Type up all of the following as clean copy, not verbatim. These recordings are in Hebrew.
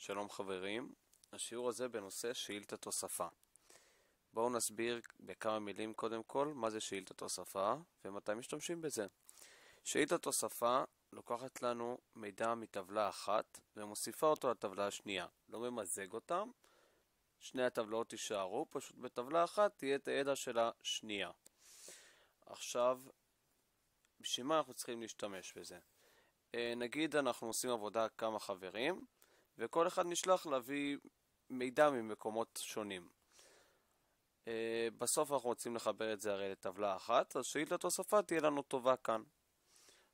שלום חברים, השיעור הזה בנושא שאילתת הוספה. בואו נסביר בכמה מילים קודם כל מה זה שאילתת הוספה ומתי משתמשים בזה. שאילתת הוספה לוקחת לנו מידע מטבלה אחת ומוסיפה אותו לטבלה השנייה. לא ממזג אותם, שני הטבלאות יישארו, פשוט בטבלה אחת תהיה את הידע של השנייה. עכשיו, בשביל מה אנחנו צריכים להשתמש בזה? נגיד אנחנו עושים עבודה כמה חברים, וכל אחד נשלח להביא מידע ממקומות שונים. בסוף אנחנו רוצים לחבר את זה הרי לטבלה אחת, אז שאילתת הוספה תהיה לנו טובה כאן.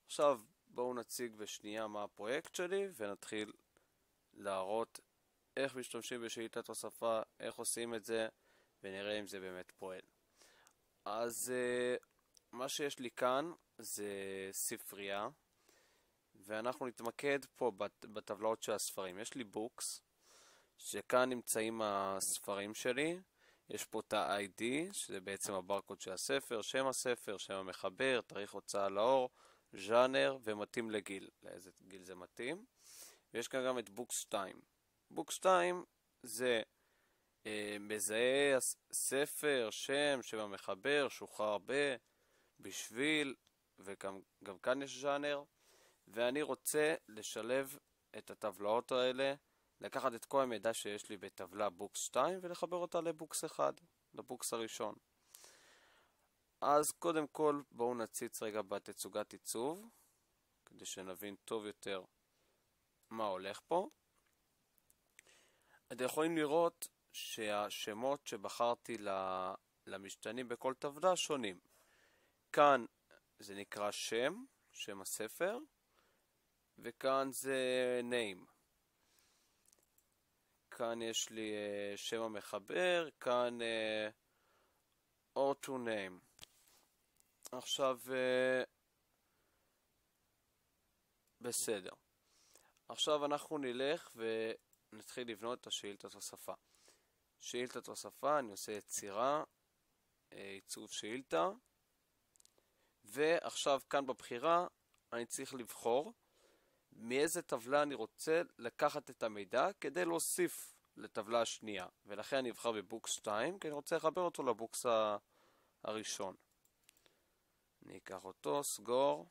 עכשיו בואו נציג בשנייה מה הפרויקט שלי, ונתחיל להראות איך משתמשים בשאילתת הוספה, איך עושים את זה, ונראה אם זה באמת פועל. אז מה שיש לי כאן זה ספרייה, ואנחנו נתמקד פה בטבלאות של הספרים. יש לי בוקס, שכאן נמצאים הספרים שלי. יש פה את ה-ID, שזה בעצם הברקוד של הספר, שם הספר, שם המחבר, תאריך הוצאה לאור, ז'אנר ומתאים לגיל. לאיזה גיל זה מתאים. ויש כאן גם את בוקס 2. בוקס 2 זה מזהה ספר, שם המחבר, שוחרר בשביל, וגם כאן יש ז'אנר. ואני רוצה לשלב את הטבלאות האלה, לקחת את כל המידע שיש לי בטבלה בוקס 2 ולחבר אותה לבוקס 1, לבוקס הראשון. אז קודם כל בואו נציץ רגע בתצוגת עיצוב, כדי שנבין טוב יותר מה הולך פה. אתם יכולים לראות שהשמות שבחרתי למשתנים בכל טבלה שונים. כאן זה נקרא שם הספר, וכאן זה name. כאן יש לי שם המחבר, כאן auto name. עכשיו בסדר. עכשיו אנחנו נלך ונתחיל לבנות את השאילתת הוספה. שאילתת הוספה, אני עושה יצירה, עיצוב שאילתה, ועכשיו כאן בבחירה אני צריך לבחור מאיזה טבלה אני רוצה לקחת את המידע כדי להוסיף לטבלה השנייה. ולכן אני אבחר בבוקס 2, כי אני רוצה לחבר אותו לבוקס הראשון. אני אקח אותו, סגור.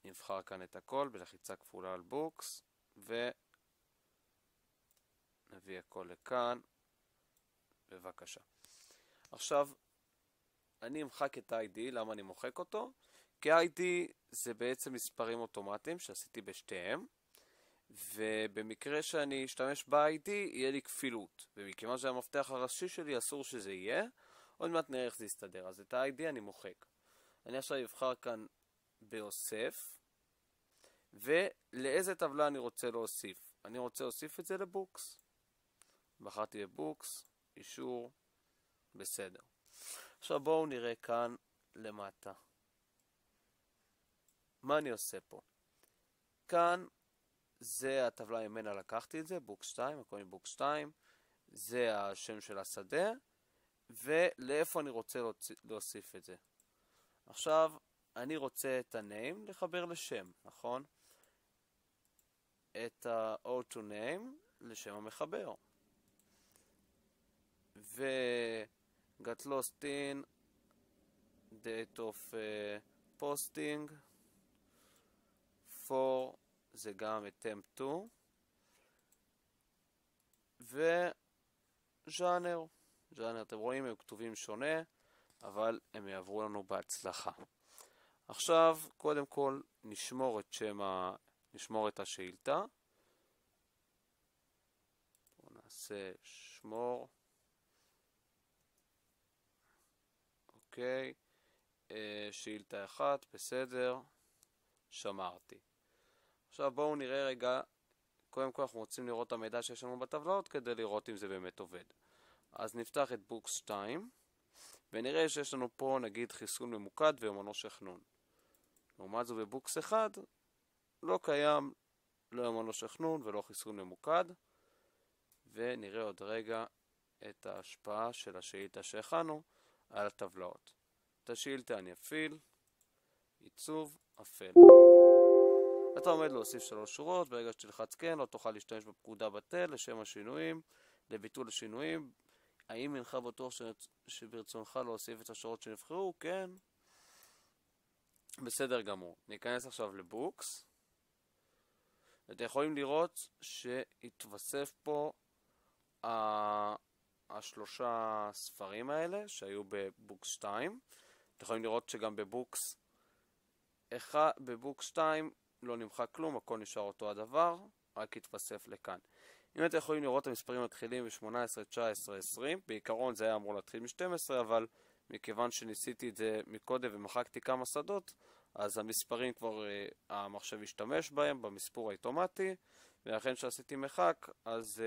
נבחר כאן את הכל בלחיצה כפולה על בוקס, ונביא הכל לכאן. בבקשה. עכשיו, אני אמחק את ה-ID. למה אני מוחק אותו? כי ה-ID זה בעצם מספרים אוטומטיים שעשיתי בשתיהם, ובמקרה שאני אשתמש ב-ID יהיה לי כפילות, ומכיוון שזה המפתח הראשי שלי אסור שזה יהיה. עוד מעט נראה איך זה יסתדר. אז את ה-ID אני מוחק. אני עכשיו אבחר כאן באוסף, ולאיזה טבלה אני רוצה להוסיף? אני רוצה להוסיף את זה לבוקס. בחרתי בבוקס, אישור, בסדר. עכשיו בואו נראה כאן למטה. מה אני עושה פה? כאן זה הטבלה ממנה לקחתי את זה, בוקס 2, הכל בוקס 2, זה השם של השדה, ולאיפה אני רוצה להוסיף את זה. עכשיו אני רוצה את ה-name לחבר לשם, נכון? את ה-auto name לשם המחבר. got lost in date of posting for זה גם attempt to, וז'אנר. אתם רואים הם כתובים שונה, אבל הם יעברו לנו בהצלחה. עכשיו קודם כל נשמור את השאילתה. בואו נעשה שמור. אוקיי, שאילתה 1, בסדר, שמרתי. עכשיו בואו נראה רגע, קודם כל אנחנו רוצים לראות את המידע שיש לנו בטבלאות כדי לראות אם זה באמת עובד. אז נפתח את בוקס 2, ונראה שיש לנו פה נגיד חיסון ממוקד ויומנו שכנון. לעומת זו בבוקס 1 לא קיים לא יומנו שכנון ולא חיסון ממוקד, ונראה עוד רגע את ההשפעה של השאילתה שהכנו על הטבלאות. את השאילתה אני אפעיל, עיצוב, אפל. אתה עומד להוסיף 3 שורות, ברגע שתלחץ כן, לא תוכל להשתמש בפקודה בטל לשם השינויים, לביטול השינויים. האם אינך בטוח שברצונך להוסיף את השורות שנבחרו? כן. בסדר גמור. ניכנס עכשיו לבוקס. אתם יכולים לראות שהתווסף פה השלושה ספרים האלה שהיו בבוקס 2. אתם יכולים לראות שגם בבוקס 2 לא נמחק כלום, הכל נשאר אותו הדבר, רק התווסף לכאן. אם אתם יכולים לראות, המספרים מתחילים ב-18, 19, 20. בעיקרון זה היה אמור להתחיל מ-12, אבל מכיוון שניסיתי את זה מקודם ומחקתי כמה שדות, אז המספרים כבר המחשב השתמש בהם במספור האוטומטי, ולכן שעשיתי מחק, אז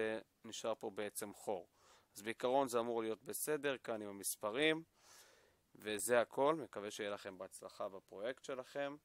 נשאר פה בעצם חור. אז בעיקרון זה אמור להיות בסדר כאן עם המספרים, וזה הכל. מקווה שיהיה לכם בהצלחה בפרויקט שלכם.